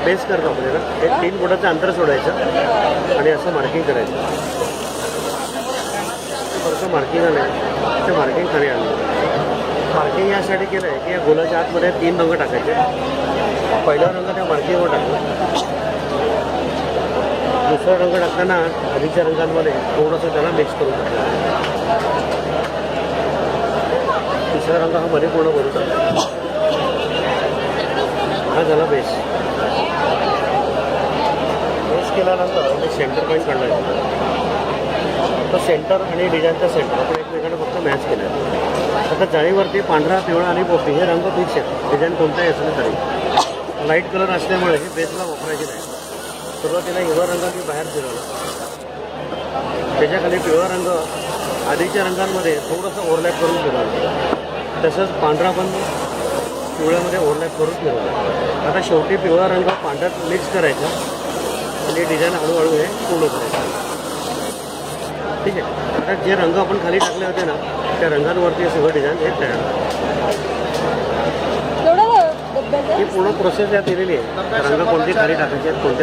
Base करतो आपल्याला एक 3 फुटाचं अंतर सोडायचं आणि असं मार्किंग करायचं. बरं मार्किंग आलं ते मार्किंग खाली आलं. मार्किंग यासाठी केलं आहे की या गोलाच्या आतमध्ये 3 रंग टाकायचे. पहिला रंग त्या मार्किंगवर टाकला. दुसरा रंग टाकताना आधीच्या रंगांमध्ये थोडंसं त्याला मिक्स करून टाकलं. तिसरा रंग हा मध्ये पूर्ण करून टाकला. हा झाला बेस. बेस केल्यानंतर मी सेंटर पॉईंट काढला. तो सेंटर आणि डिझाईनचा सेंटर आपण एकमेकांना फक्त मॅच केलं आहे. आता जाळीवरती पांढरा, पिवळा आणि पोपटी हे रंग फिक्स आहेत. डिझाईन कोणताही असलं तरी लाईट कलर असल्यामुळे हे बेसला वापरायचे नाही. सुरुवातीला हिरवा रंग मी बाहेर फिरवला. त्याच्याखाली पिवळा रंग आधीच्या रंगांमध्ये थोडंसं ओव्हरलॅप करून फिरवला. तसंच पांढरा पण पिवळ्यामध्ये ओव्हरलॅप करून फिरवला. आता शेवटी पिवळा रंग पांढऱ्यात मिक्स करायचा आणि डिझाईन हळूहळू हे पूर्ण करायचं. ठीक आहे. आता जे रंग आपण खाली टाकले होते ना त्या रंगांवरती सगळं डिझाईन हे तयार. ही पूर्ण प्रोसेस यात दिलेली आहे. रंग कोणते खाली टाकायचे आहेत, कोणते